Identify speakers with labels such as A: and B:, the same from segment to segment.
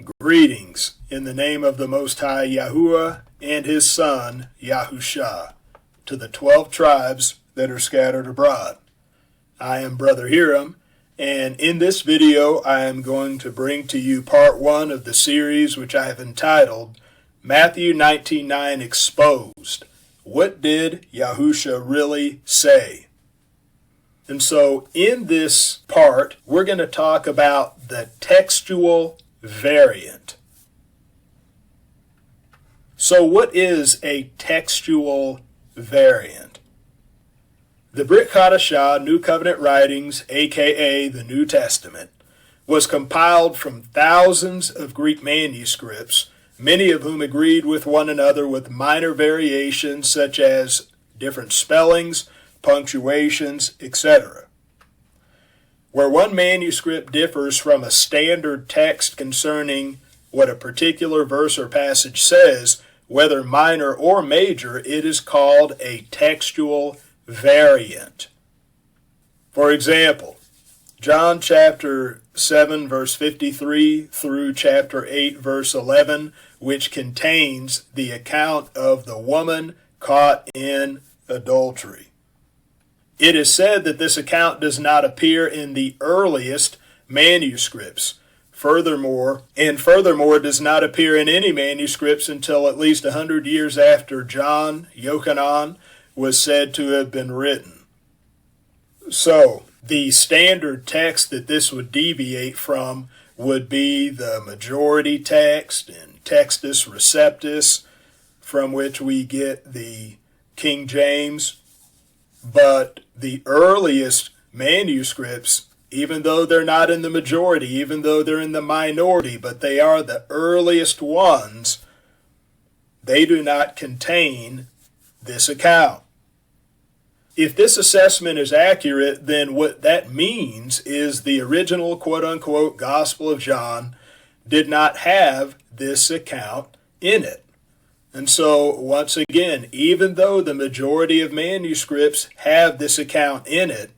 A: Greetings in the name of the Most High Yahuwah and His Son Yahusha to the 12 tribes that are scattered abroad. I am Brother Hiram, and in this video I am going to bring to you part 1 of the series which I have entitled Matthew 19:9 Exposed. What did Yahusha really say? And so in this part we're going to talk about the textual variant. So what is a textual variant? The Brit Hadashah New Covenant Writings, aka the New Testament, was compiled from thousands of Greek manuscripts, many of whom agreed with one another with minor variations such as different spellings, punctuations, etc. Where one manuscript differs from a standard text concerning what a particular verse or passage says, whether minor or major, it is called a textual variant. For example, John chapter 7 verse 53 through chapter 8 verse 11, which contains the account of the woman caught in adultery. It is said that this account does not appear in the earliest manuscripts. Furthermore, does not appear in any manuscripts until at least 100 years after John, Yochanan, was said to have been written. So, the standard text that this would deviate from would be the majority text and Textus Receptus, from which we get the King James. But the earliest manuscripts, even though they're not in the majority, even though they're in the minority, but they are the earliest ones, they do not contain this account. If this assessment is accurate, then what that means is the original quote-unquote Gospel of John did not have this account in it. And so, once again, even though the majority of manuscripts have this account in it,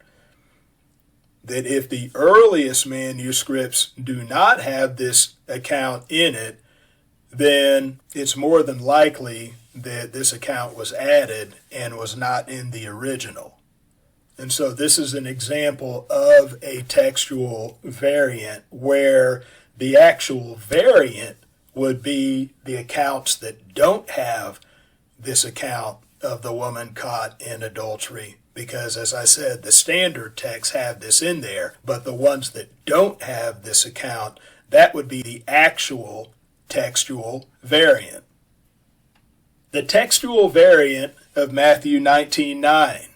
A: that if the earliest manuscripts do not have this account in it, then it's more than likely that this account was added and was not in the original. And so this is an example of a textual variant where the actual variant would be the accounts that don't have this account of the woman caught in adultery. Because, as I said, the standard texts have this in there, but the ones that don't have this account, that would be the actual textual variant. The textual variant of Matthew 19:9.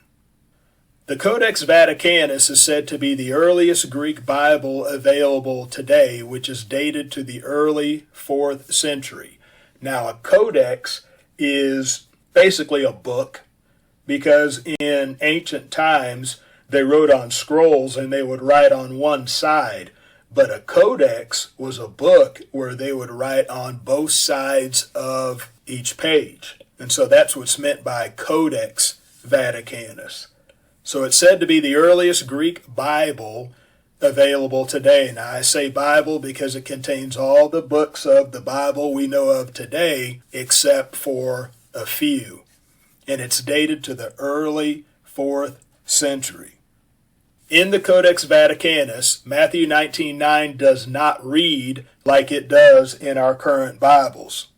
A: The Codex Vaticanus is said to be the earliest Greek Bible available today, which is dated to the early 4th century. Now, a codex is basically a book, because in ancient times they wrote on scrolls and they would write on one side. But a codex was a book where they would write on both sides of each page. And so that's what's meant by Codex Vaticanus. So it's said to be the earliest Greek Bible available today. Now, I say Bible because it contains all the books of the Bible we know of today, except for a few. And it's dated to the early 4th century. In the Codex Vaticanus, Matthew 19:9 does not read like it does in our current Bibles.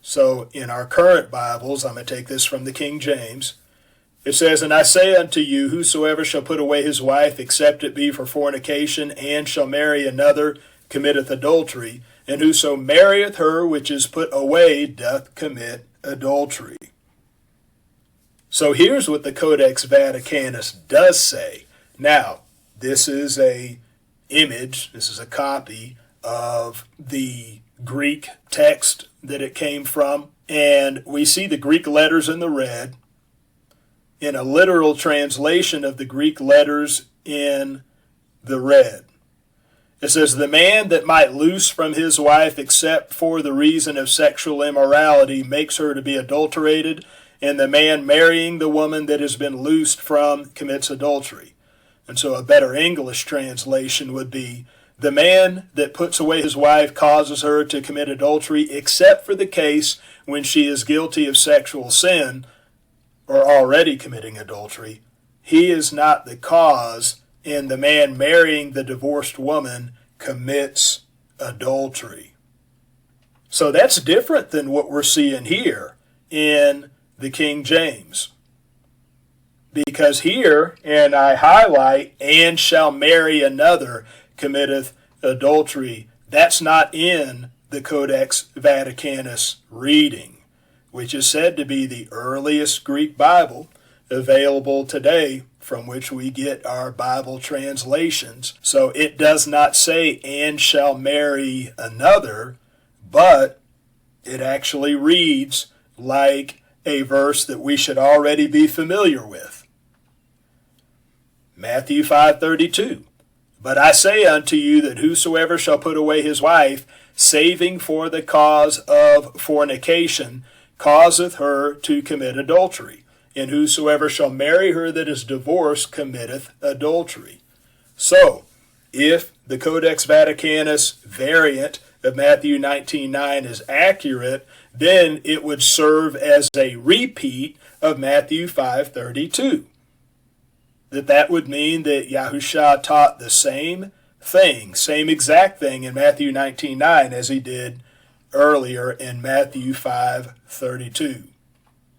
A: So in our current Bibles, I'm going to take this from the King James, it says, "And I say unto you, whosoever shall put away his wife, except it be for fornication, and shall marry another, committeth adultery. And whoso marrieth her which is put away doth commit adultery." So here's what the Codex Vaticanus does say. Now, this is a image, this is a copy of the Greek text that it came from. And we see the Greek letters in the red. In a literal translation of the Greek letters in the red, it says, "The man that might loose from his wife except for the reason of sexual immorality makes her to be adulterated, and the man marrying the woman that has been loosed from commits adultery." And so a better English translation would be, The man that puts away his wife causes her to commit adultery, except for the case when she is guilty of sexual sin or already committing adultery. He is not the cause, and the man marrying the divorced woman commits adultery. So that's different than what we're seeing here in the King James. Because here, and I highlight, and shall marry another committeth adultery. That's not in the Codex Vaticanus reading, which is said to be the earliest Greek Bible available today from which we get our Bible translations. So it does not say, and shall marry another, but it actually reads like a verse that we should already be familiar with. Matthew 5:32. But I say unto you that whosoever shall put away his wife, saving for the cause of fornication, causeth her to commit adultery. And whosoever shall marry her that is divorced committeth adultery. So, if the Codex Vaticanus variant of Matthew 19:9 is accurate, then it would serve as a repeat of Matthew 5:32. That would mean that Yahusha taught the same thing, same exact thing in Matthew 19:9 as he did earlier in Matthew 5:32.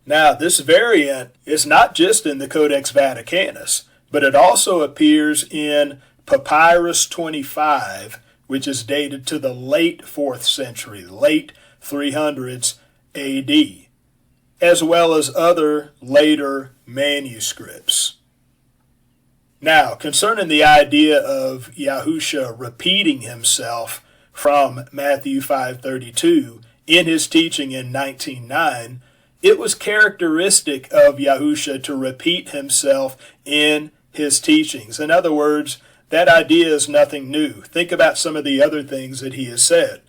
A: Now, this variant is not just in the Codex Vaticanus, but it also appears in Papyrus 25, which is dated to the late 4th century, late 300s AD, as well as other later manuscripts. Now, concerning the idea of Yahusha repeating himself from Matthew 5:32 in his teaching in 19:9, it was characteristic of Yahusha to repeat himself in his teachings. In other words, that idea is nothing new. Think about some of the other things that he has said.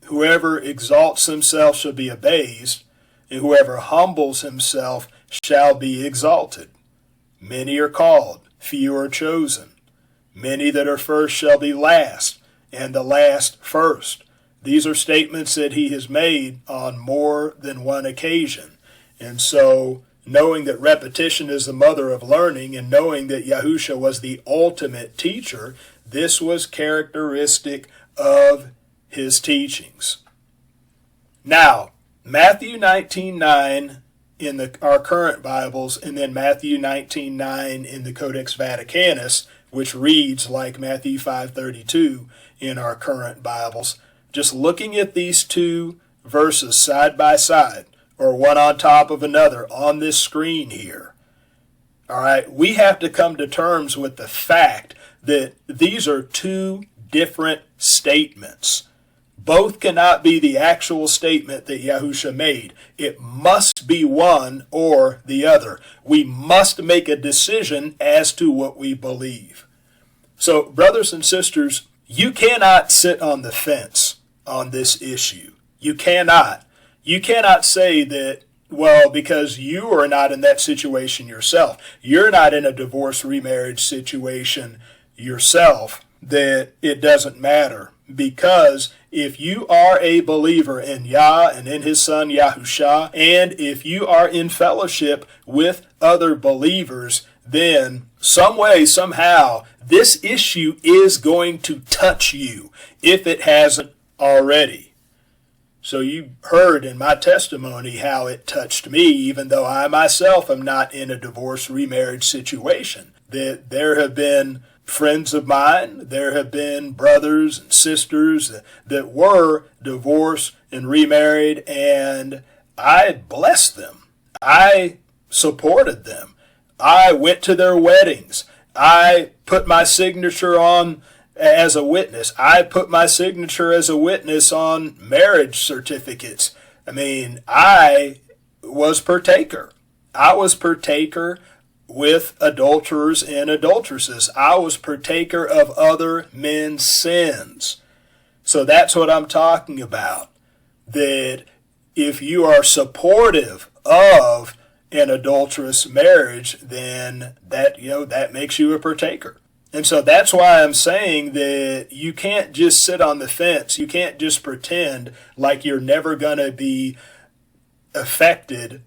A: Whoever exalts himself shall be abased, and whoever humbles himself shall be exalted. Many are called, few are chosen. Many that are first shall be last, and the last first. These are statements that he has made on more than one occasion. And so, knowing that repetition is the mother of learning, and knowing that Yahusha was the ultimate teacher, this was characteristic of his teachings. Now, Matthew 19:9 in our current Bibles, and then Matthew 19:9 in the Codex Vaticanus, which reads like Matthew 5:32 in our current Bibles. Just looking at these two verses side by side, or one on top of another on this screen here, all right, we have to come to terms with the fact that these are two different statements. Both cannot be the actual statement that Yahusha made. It must be one or the other. We must make a decision as to what we believe. So, brothers and sisters, you cannot sit on the fence on this issue. You cannot. You cannot say that, well, because you are not in that situation yourself, you're not in a divorce remarriage situation yourself, that it doesn't matter. Because if you are a believer in Yah and in his son Yahusha, and if you are in fellowship with other believers, then some way, somehow, this issue is going to touch you if it hasn't already. So you heard in my testimony how it touched me, even though I myself am not in a divorce remarriage situation. That there have been friends of mine, there have been brothers and sisters that were divorced and remarried, and I blessed them. I supported them. I went to their weddings. I put my signature on as a witness. I put my signature as a witness on marriage certificates. I mean, I was partaker. I was partaker with adulterers and adulteresses. I was partaker of other men's sins. So that's what I'm talking about. That if you are supportive of an adulterous marriage, then that makes you a partaker. And so that's why I'm saying that you can't just sit on the fence. You can't just pretend like you're never going to be affected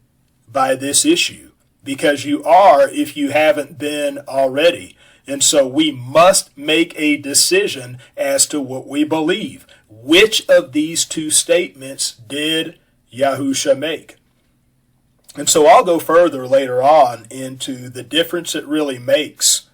A: by this issue, because you are if you haven't been already. And so we must make a decision as to what we believe. Which of these two statements did Yahusha make? And so I'll go further later on into the difference it really makes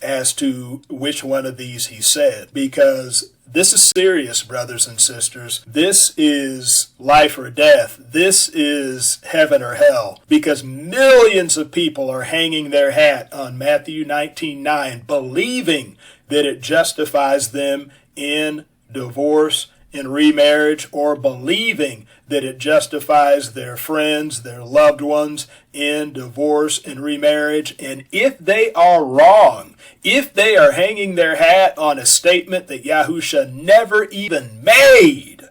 A: as to which one of these he said, because this is serious, brothers and sisters. This is life or death. This is heaven or hell, because millions of people are hanging their hat on Matthew 19:9, believing that it justifies them in divorce and remarriage, or believing that it justifies their friends, their loved ones in divorce and remarriage. And if they are wrong, if they are hanging their hat on a statement that Yahusha never even made,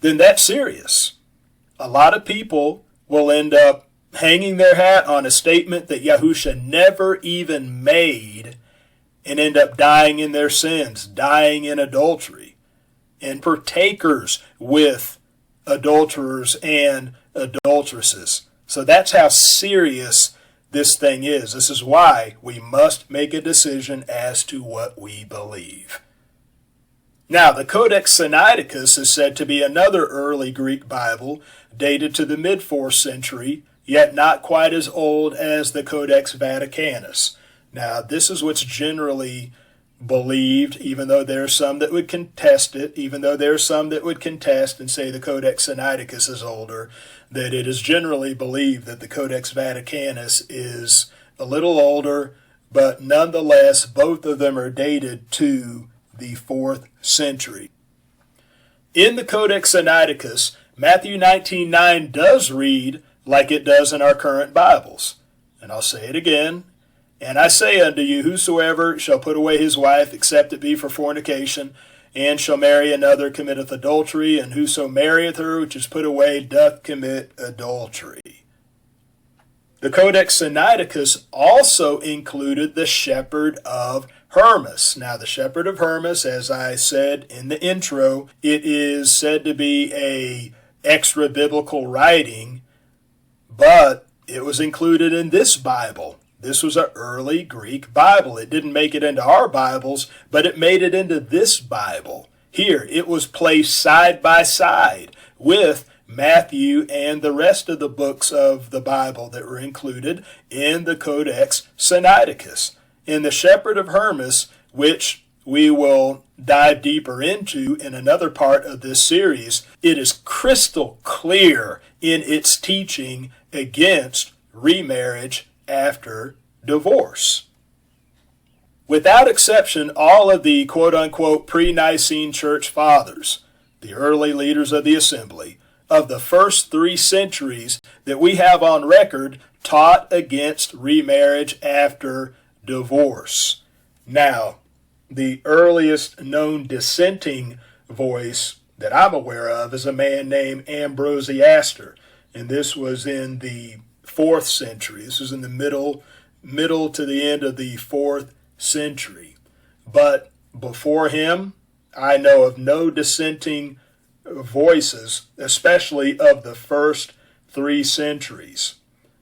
A: then that's serious. A lot of people will end up hanging their hat on a statement that Yahusha never even made and end up dying in their sins, dying in adultery, and partakers with adulterers and adulteresses. So that's how serious this thing is. This is why we must make a decision as to what we believe. Now, the Codex Sinaiticus is said to be another early Greek Bible, dated to the mid-4th century, yet not quite as old as the Codex Vaticanus. Now, this is what's generally believed, even though there are some that would contest it, even though there are some that would contest and say the Codex Sinaiticus is older, that it is generally believed that the Codex Vaticanus is a little older, but nonetheless, both of them are dated to the 4th century. In the Codex Sinaiticus, Matthew 19:9 does read like it does in our current Bibles. And I'll say it again. And I say unto you, whosoever shall put away his wife, except it be for fornication, and shall marry another, committeth adultery, and whoso marrieth her which is put away doth commit adultery. The Codex Sinaiticus also included the Shepherd of Hermas. Now, the Shepherd of Hermas, as I said in the intro, it is said to be a extra-biblical writing, but it was included in this Bible. This was an early Greek Bible. It didn't make it into our Bibles, but it made it into this Bible. Here, it was placed side by side with Matthew and the rest of the books of the Bible that were included in the Codex Sinaiticus. In the Shepherd of Hermas, which we will dive deeper into in another part of this series, it is crystal clear in its teaching against remarriage after divorce. Without exception, all of the quote-unquote pre-Nicene church fathers, the early leaders of the assembly, of the first 3 centuries that we have on record, taught against remarriage after divorce. Now, the earliest known dissenting voice that I'm aware of is a man named Ambrosiaster, and this was in the 4th century. This was in the middle to the end of the 4th century. But before him, I know of no dissenting voices, especially of the first 3 centuries.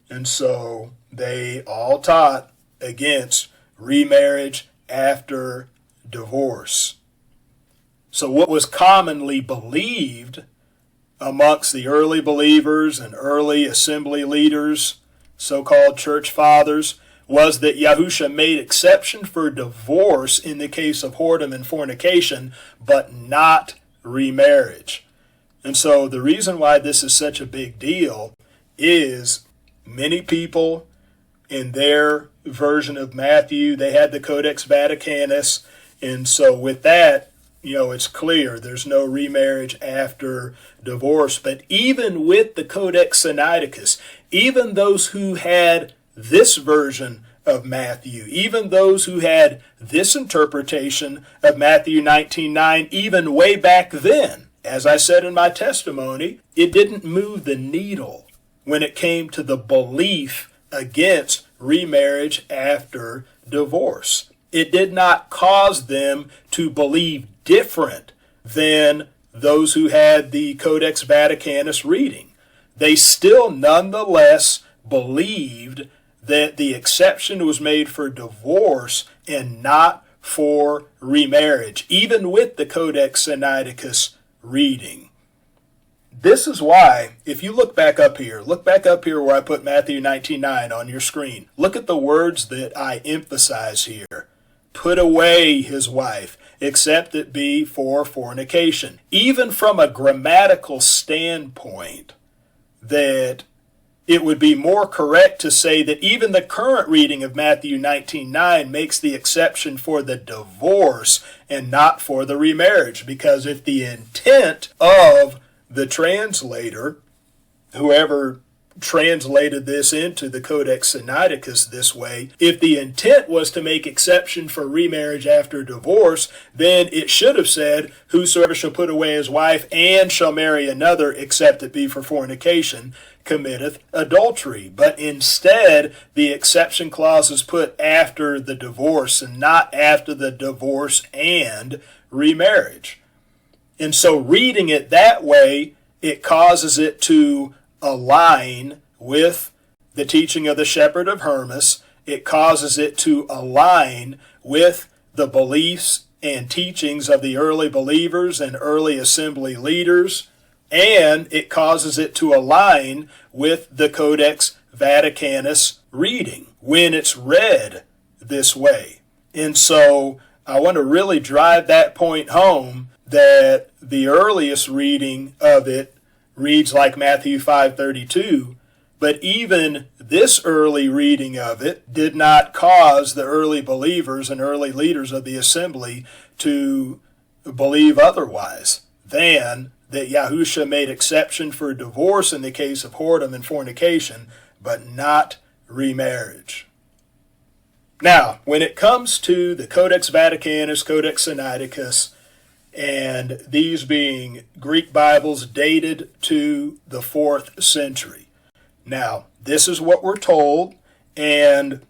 A: And so they all taught against remarriage after divorce. So what was commonly believed amongst the early believers and early assembly leaders, so-called church fathers, was that Yahusha made exception for divorce in the case of whoredom and fornication, but not remarriage. And so the reason why this is such a big deal is many people in their version of Matthew, they had the Codex Vaticanus, and so with that, it's clear there's no remarriage after divorce. But even with the Codex Sinaiticus, even those who had this version of Matthew, even those who had this interpretation of Matthew 19:9, even way back then, as I said in my testimony, it didn't move the needle when it came to the belief against remarriage after divorce. It did not cause them to believe different than those who had the Codex Vaticanus reading. They still nonetheless believed that the exception was made for divorce and not for remarriage, even with the Codex Sinaiticus reading. This is why, if you look back up here where I put Matthew 19:9 on your screen. Look at the words that I emphasize here. Put away his wife, except it be for fornication. Even from a grammatical standpoint, that it would be more correct to say that even the current reading of Matthew 19:9 makes the exception for the divorce and not for the remarriage. Because if the intent of the translator, whoever translated this into the Codex Sinaiticus this way, if the intent was to make exception for remarriage after divorce, then it should have said, whosoever shall put away his wife and shall marry another, except it be for fornication, committeth adultery. But instead, the exception clause is put after the divorce and not after the divorce and remarriage. And so reading it that way, it causes it to align with the teaching of the Shepherd of Hermas. It causes it to align with the beliefs and teachings of the early believers and early assembly leaders. And it causes it to align with the Codex Vaticanus reading when it's read this way. And so I want to really drive that point home, that the earliest reading of it reads like Matthew 5:32, but even this early reading of it did not cause the early believers and early leaders of the assembly to believe otherwise than that Yahusha made exception for divorce in the case of whoredom and fornication, but not remarriage. Now, when it comes to the Codex Vaticanus, Codex Sinaiticus, and these being Greek Bibles dated to the 4th century. Now, this is what we're told, and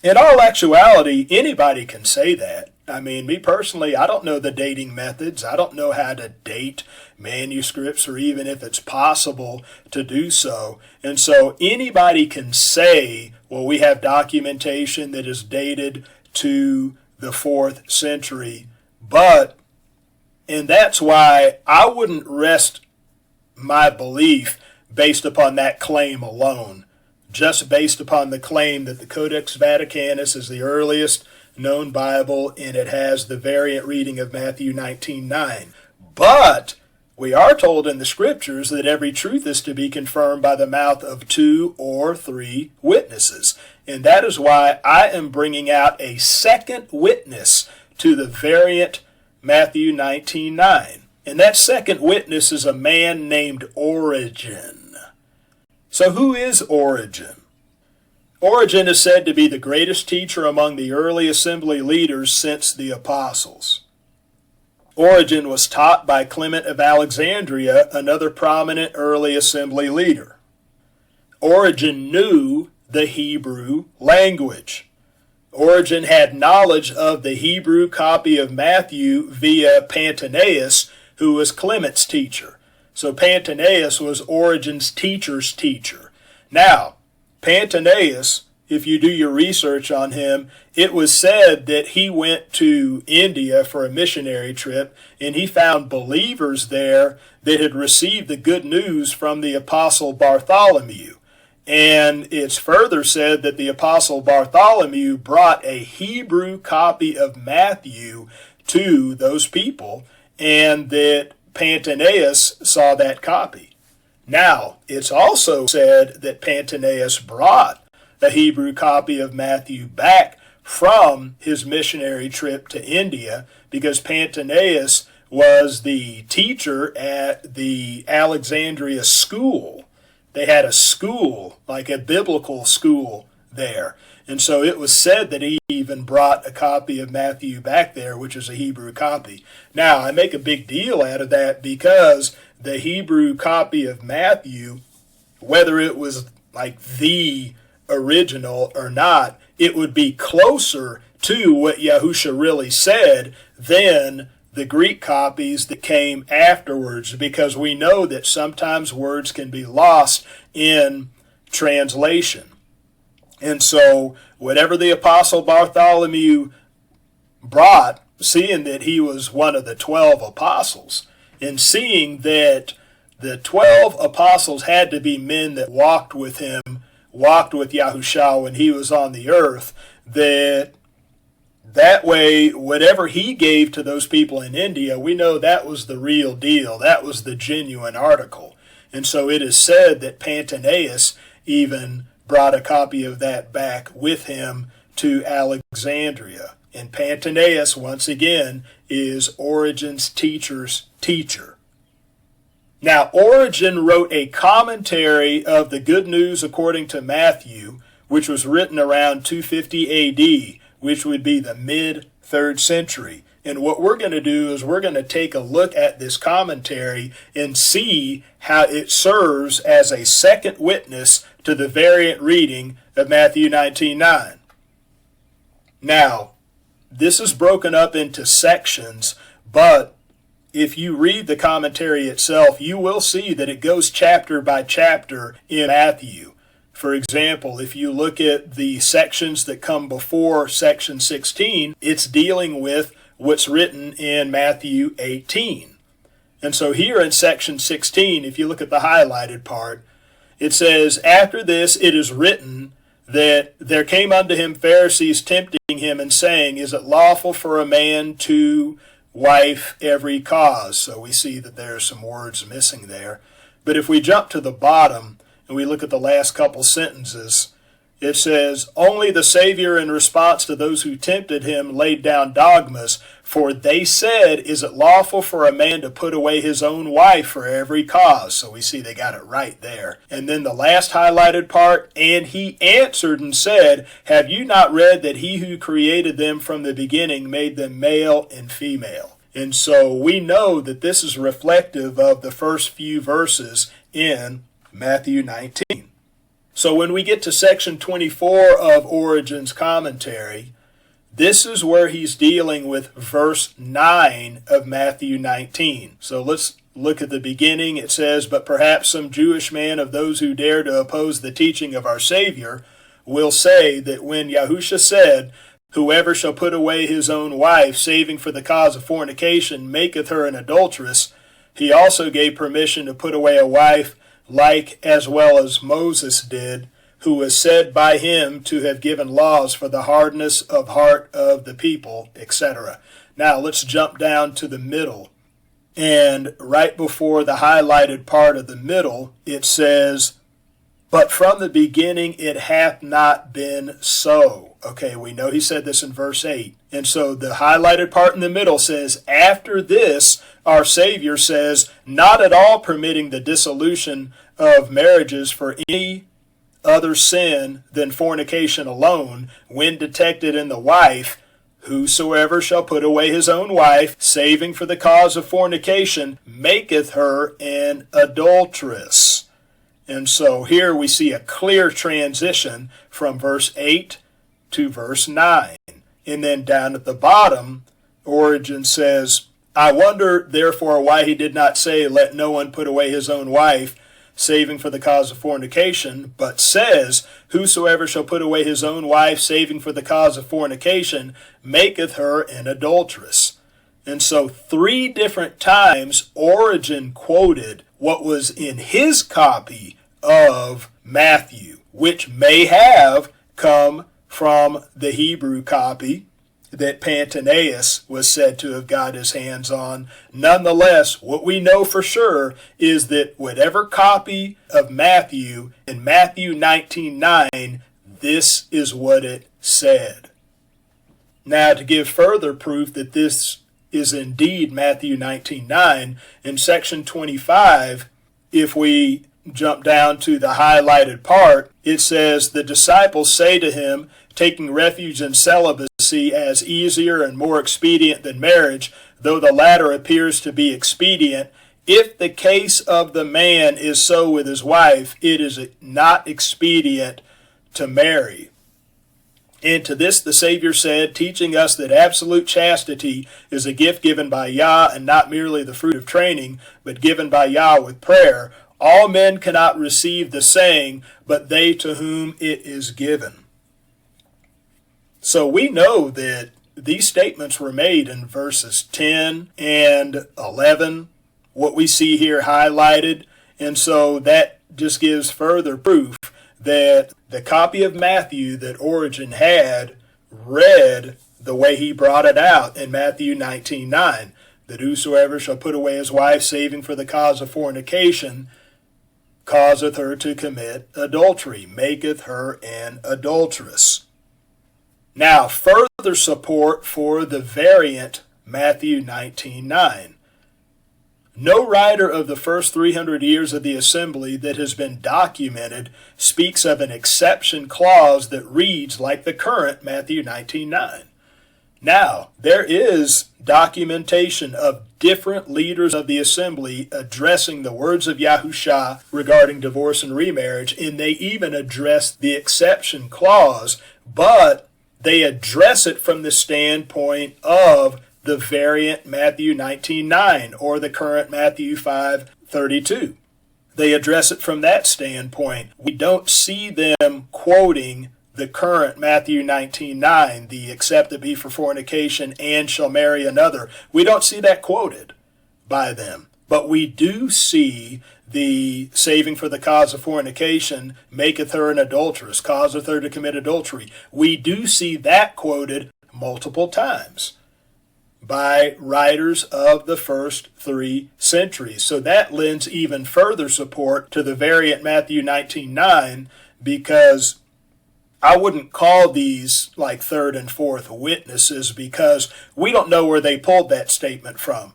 A: in all actuality, anybody can say that. I mean, me personally, I don't know the dating methods. I don't know how to date manuscripts, or even if it's possible to do so. And so anybody can say, well, we have documentation that is dated to the 4th century, and that's why I wouldn't rest my belief based upon that claim alone, just based upon the claim that the Codex Vaticanus is the earliest known Bible and it has the variant reading of Matthew 19:9. But we are told in the Scriptures that every truth is to be confirmed by the mouth of 2 or 3 witnesses. And that is why I am bringing out a second witness to the variant Matthew 19:9. And that second witness is a man named Origen. So who is Origen? Origen is said to be the greatest teacher among the early assembly leaders since the apostles. Origen was taught by Clement of Alexandria, another prominent early assembly leader. Origen knew the Hebrew language. Origen had knowledge of the Hebrew copy of Matthew via Pantaeus, who was Clement's teacher. So Pantaeus was Origen's teacher's teacher. Now, Pantaeus, if you do your research on him, it was said that he went to India for a missionary trip, and he found believers there that had received the good news from the Apostle Bartholomew. And it's further said that the Apostle Bartholomew brought a Hebrew copy of Matthew to those people, and that Pantaeus saw that copy. Now, it's also said that Pantaeus brought a Hebrew copy of Matthew back from his missionary trip to India, because Pantaeus was the teacher at the Alexandria school. They had a school, like a biblical school there. And so it was said that he even brought a copy of Matthew back there, which is a Hebrew copy. Now, I make a big deal out of that because the Hebrew copy of Matthew, whether it was like the original or not, it would be closer to what Yahusha really said than the Greek copies that came afterwards, because we know that sometimes words can be lost in translation. And so whatever the Apostle Bartholomew brought, seeing that he was one of the 12 apostles, and seeing that the 12 apostles had to be men that walked with him, walked with Yahusha when he was on the earth, that way, whatever he gave to those people in India, we know that was the real deal. That was the genuine article. And so it is said that Pantaeus even brought a copy of that back with him to Alexandria. And Pantaeus, once again, is Origen's teacher's teacher. Now, Origen wrote a commentary of the Good News according to Matthew, which was written around 250 A.D., which would be the mid-3rd century. And what we're going to do is we're going to take a look at this commentary and see how it serves as a second witness to the variant reading of Matthew 19:9. Now, this is broken up into sections, but if you read the commentary itself, you will see that it goes chapter by chapter in Matthew. For example, if you look at the sections that come before section 16, it's dealing with what's written in Matthew 18. And so here in section 16, if you look at the highlighted part, it says, "After this it is written that there came unto him Pharisees tempting him and saying, Is it lawful for a man to wife every cause?" So we see that there are some words missing there. But if we jump to the bottom and we look at the last couple sentences, it says, "Only the Savior in response to those who tempted him laid down dogmas, for they said, Is it lawful for a man to put away his own wife for every cause?" So we see they got it right there. And then the last highlighted part, "And he answered and said, Have you not read that he who created them from the beginning made them male and female?" And so we know that this is reflective of the first few verses in Matthew 19. So when we get to section 24 of Origen's commentary, this is where he's dealing with verse 9 of Matthew 19. So let's look at the beginning. It says, "But perhaps some Jewish man of those who dare to oppose the teaching of our Savior will say that when Yahusha said, Whoever shall put away his own wife, saving for the cause of fornication, maketh her an adulteress, he also gave permission to put away a wife like as well as Moses did, who was said by him to have given laws for the hardness of heart of the people," etc. Now let's jump down to the middle. And right before the highlighted part of the middle, it says, "But from the beginning it hath not been so." Okay, we know he said this in verse 8. And so the highlighted part in the middle says, "After this, our Savior says, not at all permitting the dissolution of marriages for any other sin than fornication alone, when detected in the wife, whosoever shall put away his own wife, saving for the cause of fornication, maketh her an adulteress." And so here we see a clear transition from verse 8 to verse 9. And then down at the bottom, Origen says, "I wonder therefore why he did not say, Let no one put away his own wife, saving for the cause of fornication, but says, Whosoever shall put away his own wife, saving for the cause of fornication, maketh her an adulteress." And so 3 different times Origen quoted what was in his copy of Matthew, which may have come from the Hebrew copy that Pantaeus was said to have got his hands on. Nonetheless, what we know for sure is that whatever copy of Matthew in Matthew 19:9, this is what it said. Now, to give further proof that this is indeed Matthew 19:9, in section 25, if we jump down to the highlighted part, it says, "The disciples say to him, taking refuge in celibacy as easier and more expedient than marriage, though the latter appears to be expedient, if the case of the man is so with his wife, it is not expedient to marry." And to this the Savior said, teaching us that absolute chastity is a gift given by Yah and not merely the fruit of training, but given by Yah with prayer. All men cannot receive the saying, but they to whom it is given. So we know that these statements were made in verses 10 and 11, what we see here highlighted. And so that just gives further proof that the copy of Matthew that Origen had read the way he brought it out in Matthew 19:9, that whosoever shall put away his wife, saving for the cause of fornication, causeth her to commit adultery, maketh her an adulteress. Now, further support for the variant Matthew 19:9. No writer of the first 300 years of the assembly that has been documented speaks of an exception clause that reads like the current Matthew 19:9. Now, there is documentation of different leaders of the assembly addressing the words of Yahusha regarding divorce and remarriage, and they even address the exception clause, but they address it from the standpoint of the variant Matthew 19:9 or the current Matthew 5:32. They address it from that standpoint. We don't see them quoting the current Matthew 19:9, the except it be for fornication and shall marry another. We don't see that quoted by them. But we do see the saving for the cause of fornication maketh her an adulteress, causeth her to commit adultery. We do see that quoted multiple times by writers of the first 3 centuries. So that lends even further support to the variant Matthew 19:9, because I wouldn't call these like third and fourth witnesses, because we don't know where they pulled that statement from.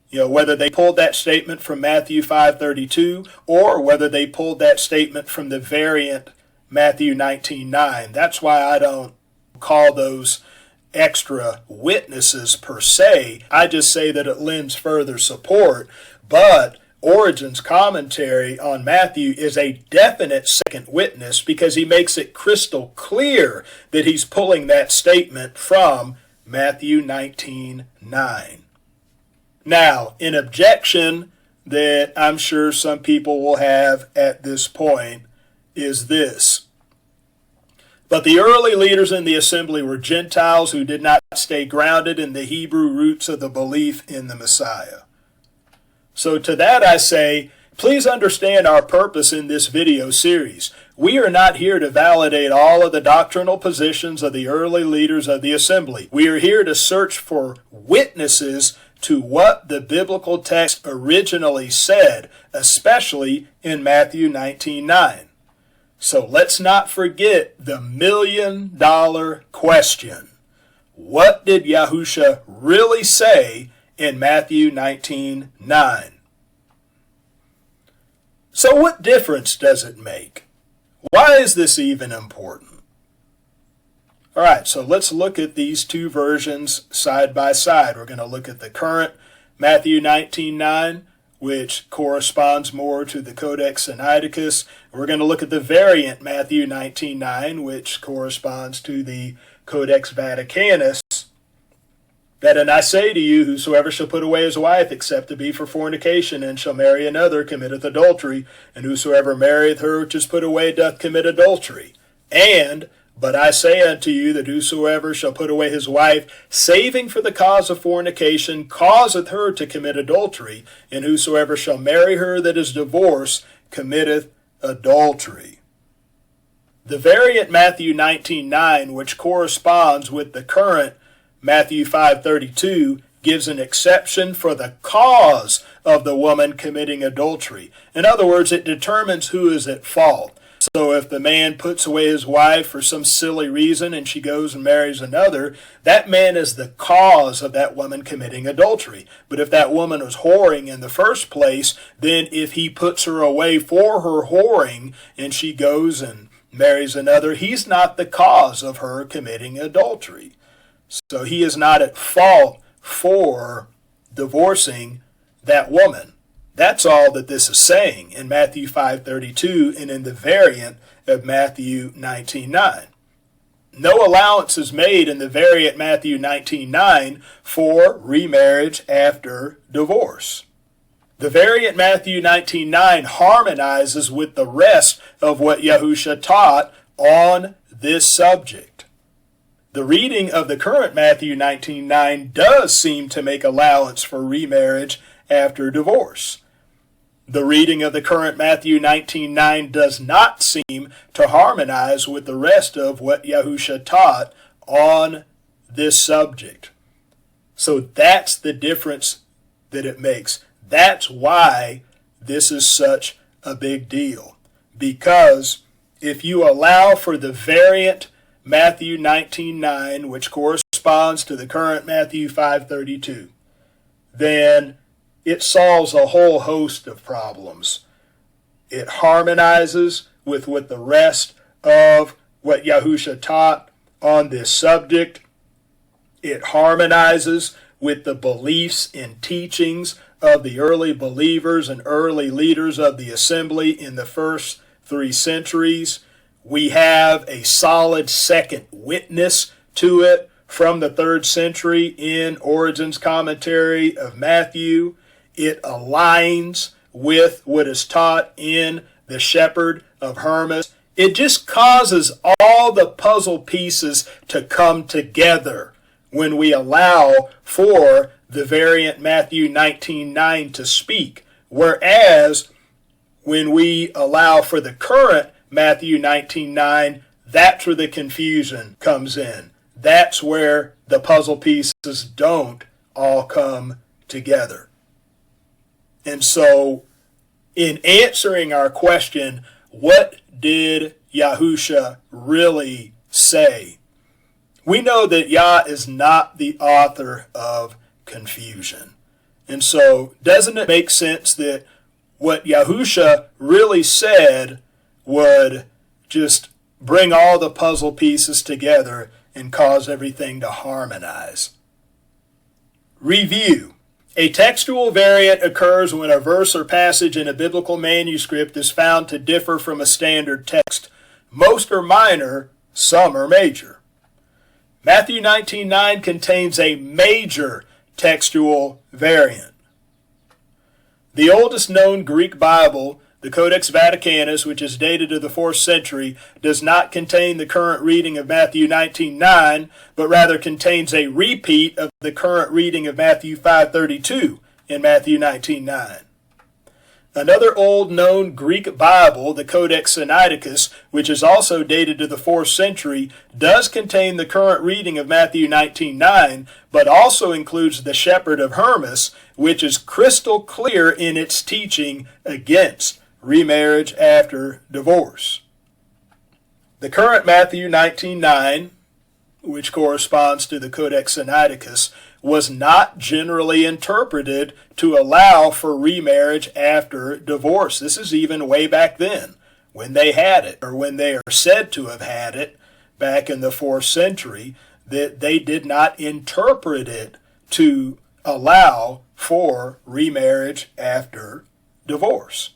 A: You know, whether they pulled that statement from Matthew 5:32 or whether they pulled that statement from the variant Matthew 19:9. That's why I don't call those extra witnesses per se. I just say that it lends further support. But Origen's commentary on Matthew is a definite second witness, because he makes it crystal clear that he's pulling that statement from Matthew 19:9. Now, an objection that I'm sure some people will have at this point is this: but the early leaders in the assembly were Gentiles who did not stay grounded in the Hebrew roots of the belief in the Messiah. So to that I say, please understand our purpose in this video series. We are not here to validate all of the doctrinal positions of the early leaders of the assembly. We are here to search for witnesses to what the biblical text originally said, especially in Matthew 19:9. So let's not forget the $1,000,000 question. What did Yahusha really say in Matthew 19:9? So what difference does it make? Why is this even important? All right, so let's look at these two versions side by side. We're going to look at the current Matthew 19:9, which corresponds more to the Codex Sinaiticus. We're going to look at the variant Matthew 19:9, which corresponds to the Codex Vaticanus. That, and I say to you, whosoever shall put away his wife, except to be for fornication, and shall marry another, committeth adultery, and whosoever marrieth her which is put away doth commit adultery. And, but I say unto you that whosoever shall put away his wife, saving for the cause of fornication, causeth her to commit adultery, and whosoever shall marry her that is divorced, committeth adultery. The variant Matthew 19:9, which corresponds with the current Matthew 5:32, gives an exception for the cause of the woman committing adultery. In other words, it determines who is at fault. So if the man puts away his wife for some silly reason and she goes and marries another, that man is the cause of that woman committing adultery. But if that woman was whoring in the first place, then if he puts her away for her whoring and she goes and marries another, he's not the cause of her committing adultery. So he is not at fault for divorcing that woman. That's all that this is saying in Matthew 5:32 and in the variant of Matthew 19:9. no allowance is made in the variant Matthew 19:9 for remarriage after divorce. The variant Matthew 19:9 harmonizes with the rest of what Yahusha taught on this subject. The reading of the current Matthew 19:9 does seem to make allowance for remarriage after divorce. The reading of the current Matthew 19:9 does not seem to harmonize with the rest of what Yahusha taught on this subject. So that's the difference that it makes. That's why this is such a big deal. Because if you allow for the variant Matthew 19:9, which corresponds to the current Matthew 5:32, then it solves a whole host of problems. It harmonizes with what the rest of what Yahusha taught on this subject. It harmonizes with the beliefs and teachings of the early believers and early leaders of the assembly in the first 3 centuries. We have a solid second witness to it from the 3rd century in Origen's commentary of Matthew. It aligns with what is taught in the Shepherd of Hermas. It just causes all the puzzle pieces to come together when we allow for the variant Matthew 19:9 to speak. Whereas when we allow for the current Matthew 19:9, that's where the confusion comes in. That's where the puzzle pieces don't all come together. And so, in answering our question, what did Yahusha really say? We know that Yah is not the author of confusion. And so, doesn't it make sense that what Yahusha really said would just bring all the puzzle pieces together and cause everything to harmonize? Review. A textual variant occurs when a verse or passage in a biblical manuscript is found to differ from a standard text. Most are minor, some are major. Matthew 19:9 contains a major textual variant. The oldest known Greek Bible, the Codex Vaticanus, which is dated to the 4th century, does not contain the current reading of Matthew 19:9, but rather contains a repeat of the current reading of Matthew 5:32 in Matthew 19:9. Another old known Greek Bible, the Codex Sinaiticus, which is also dated to the 4th century, does contain the current reading of Matthew 19:9, but also includes the Shepherd of Hermas, which is crystal clear in its teaching against remarriage after divorce. The current Matthew 19:9, which corresponds to the Codex Sinaiticus, was not generally interpreted to allow for remarriage after divorce. This is even way back then, when they had it, or when they are said to have had it back in the 4th century, that they did not interpret it to allow for remarriage after divorce.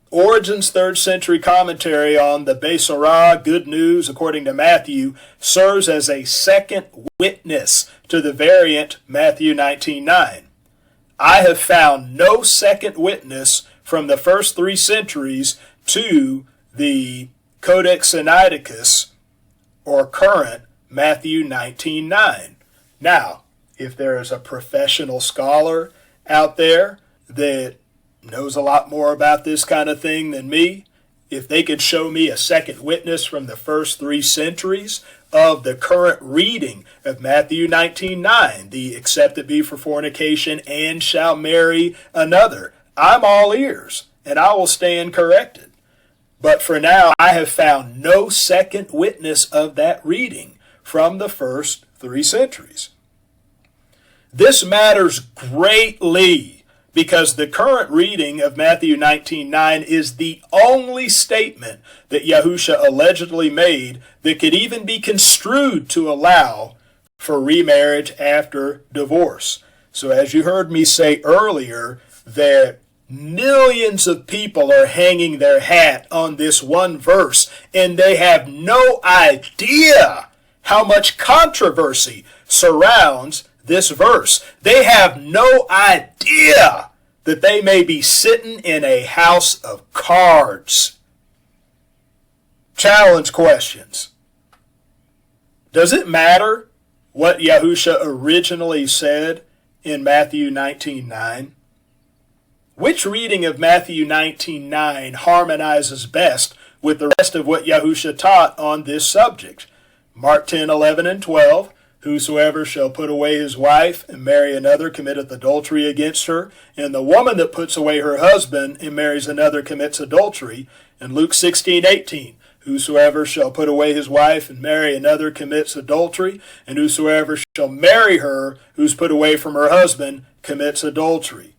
A: Origen's 3rd century commentary on the Besorah, Good News according to Matthew, serves as a second witness to the variant Matthew 19:9. I have found no second witness from the first 3 centuries to the Codex Sinaiticus or current Matthew 19:9. Now, if there is a professional scholar out there that knows a lot more about this kind of thing than me, if they could show me a second witness from the first 3 centuries of the current reading of Matthew 19:9, the except it be for fornication and shall marry another, I'm all ears and I will stand corrected. But for now, I have found no second witness of that reading from the first 3 centuries. This matters greatly because the current reading of Matthew 19:9 is the only statement that Yahusha allegedly made that could even be construed to allow for remarriage after divorce. So as you heard me say earlier, that Millions of people are hanging their hat on this one verse, and they have no idea how much controversy surrounds this verse. They have no idea that they may be sitting in a house of cards. Challenge questions. Does it matter what Yahusha originally said in Matthew 19:9? Which reading of Matthew 19:9 harmonizes best with the rest of what Yahusha taught on this subject? Mark 10:11 and 12, whosoever shall put away his wife and marry another committeth adultery against her, and the woman that puts away her husband and marries another commits adultery. And Luke 16:18, whosoever shall put away his wife and marry another commits adultery, and whosoever shall marry her who's put away from her husband commits adultery.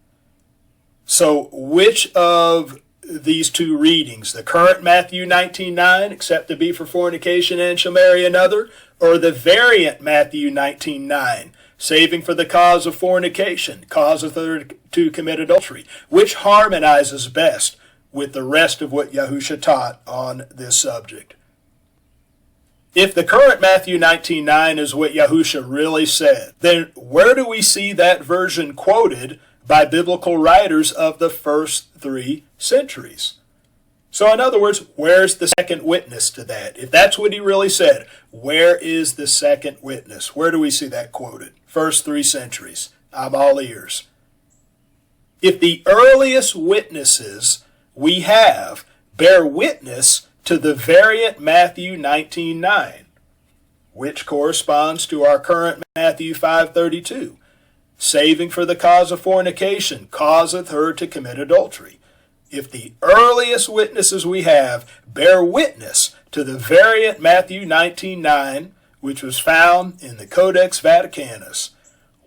A: So which of these two readings, the current Matthew 19:9, except to be for fornication and shall marry another, or the variant Matthew 19:9, saving for the cause of fornication, causeth her to commit adultery, which harmonizes best with the rest of what Yahusha taught on this subject? If the current Matthew 19:9 is what Yahusha really said, then where do we see that version quoted by biblical writers of the first 3 centuries? So in other words, where's the second witness to that? If that's what he really said, where is the second witness? Where do we see that quoted? First 3 centuries. I'm all ears. If the earliest witnesses we have bear witness to the variant Matthew 19:9, which corresponds to our current Matthew 5:32, saving for the cause of fornication, causeth her to commit adultery. If the earliest witnesses we have bear witness to the variant Matthew 19:9, which was found in the Codex Vaticanus,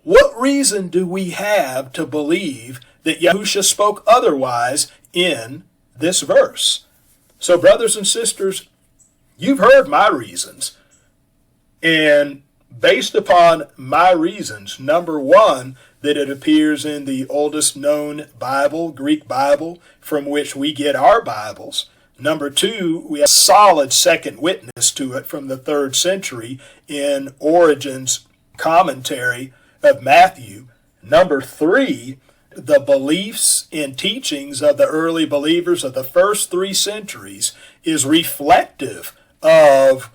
A: what reason do we have to believe that Yahusha spoke otherwise in this verse? So brothers and sisters, you've heard my reasons. And based upon my reasons, number one, that it appears in the oldest known Bible, Greek Bible, from which we get our Bibles. Number two, we have solid second witness to it from the 3rd century in Origen's commentary of Matthew. Number three, the beliefs and teachings of the early believers of the first 3 centuries is reflective of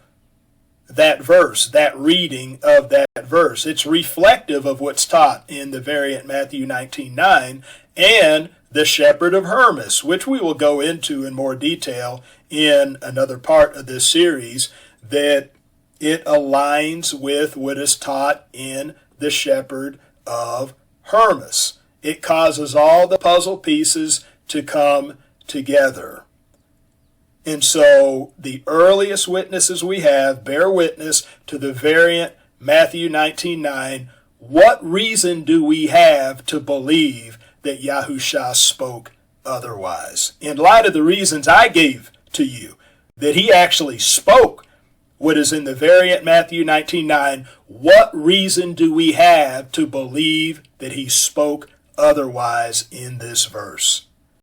A: that verse, that reading of that verse. It's reflective of what's taught in the variant Matthew 19:9 and the shepherd of Hermas, which we will go into in more detail in another part of this series, that it aligns with what is taught in the shepherd of Hermas. It causes all the puzzle pieces to come together. And so the earliest witnesses we have bear witness to the variant Matthew 19:9. What reason do we have to believe that Yahusha spoke otherwise? In light of the reasons I gave to you, that he actually spoke what is in the variant Matthew 19:9, what reason do we have to believe that he spoke otherwise in this verse?